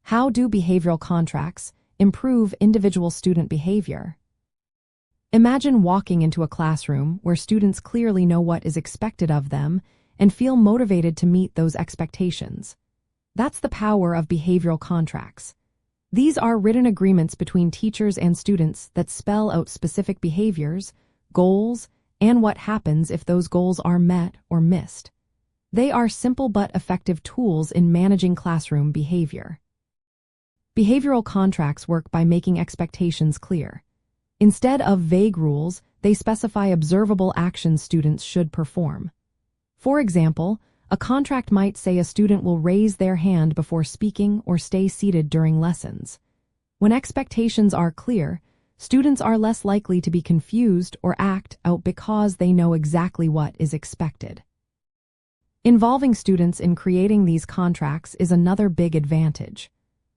How do behavioral contracts improve individual student behavior? Imagine walking into a classroom where students clearly know what is expected of them and feel motivated to meet those expectations. That's the power of behavioral contracts. These are written agreements between teachers and students that spell out specific behaviors, goals, and what happens if those goals are met or missed. They are simple but effective tools in managing classroom behavior. Behavioral contracts work by making expectations clear. Instead of vague rules, they specify observable actions students should perform. For example, a contract might say a student will raise their hand before speaking or stay seated during lessons. When expectations are clear, students are less likely to be confused or act out because they know exactly what is expected. Involving students in creating these contracts is another big advantage.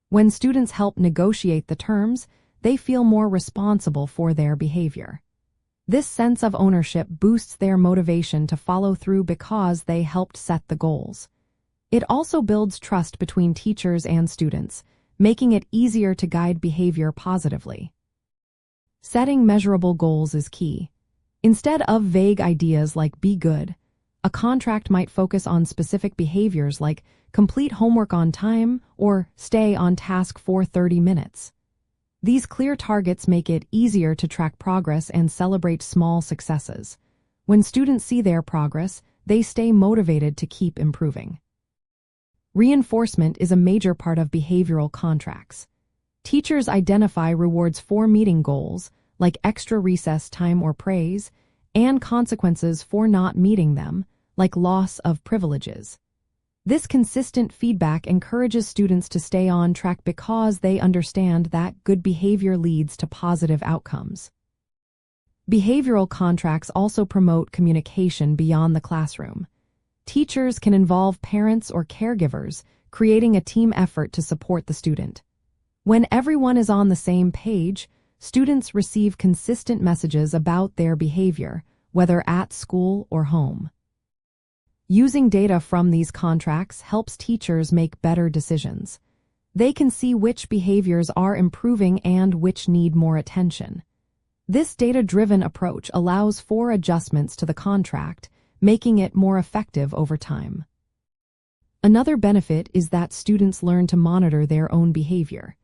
When students help negotiate the terms, they feel more responsible for their behavior. This sense of ownership boosts their motivation to follow through because they helped set the goals. It also builds trust between teachers and students, making it easier to guide behavior positively. Setting measurable goals is key. Instead of vague ideas like "be good," a contract might focus on specific behaviors like complete homework on time or stay on task for 30 minutes. These clear targets make it easier to track progress and celebrate small successes. When students see their progress, they stay motivated to keep improving. Reinforcement is a major part of behavioral contracts. Teachers identify rewards for meeting goals, like extra recess time or praise, and consequences for not meeting them, like loss of privileges. This consistent feedback encourages students to stay on track because they understand that good behavior leads to positive outcomes. Behavioral contracts also promote communication beyond the classroom. Teachers can involve parents or caregivers, creating a team effort to support the student. When everyone is on the same page, students receive consistent messages about their behavior, whether at school or home. Using data from these contracts helps teachers make better decisions. They can see which behaviors are improving and which need more attention. This data-driven approach allows for adjustments to the contract, making it more effective over time. Another benefit is that students learn to monitor their own behavior.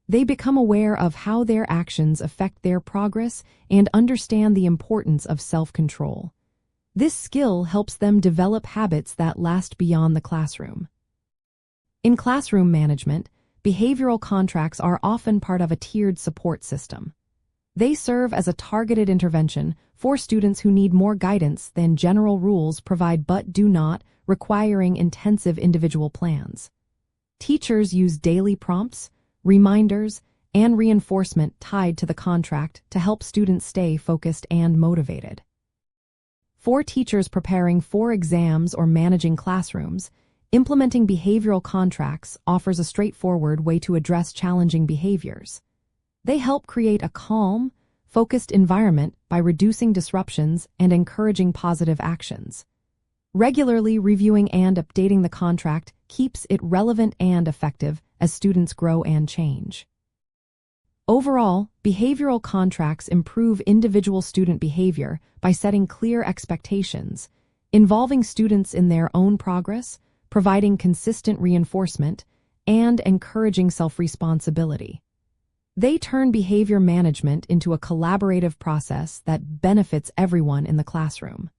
They become aware of how their actions affect their progress and understand the importance of self-control. This skill helps them develop habits that last beyond the classroom. In classroom management, behavioral contracts are often part of a tiered support system. They serve as a targeted intervention for students who need more guidance than general rules provide but do not, requiring intensive individual plans. Teachers use daily prompts, reminders, and reinforcement tied to the contract to help students stay focused and motivated. For teachers preparing for exams or managing classrooms, implementing behavioral contracts offers a straightforward way to address challenging behaviors. They help create a calm, focused environment by reducing disruptions and encouraging positive actions. Regularly reviewing and updating the contract keeps it relevant and effective as students grow and change. Overall, behavioral contracts improve individual student behavior by setting clear expectations, involving students in their own progress, providing consistent reinforcement, and encouraging self-responsibility. They turn behavior management into a collaborative process that benefits everyone in the classroom.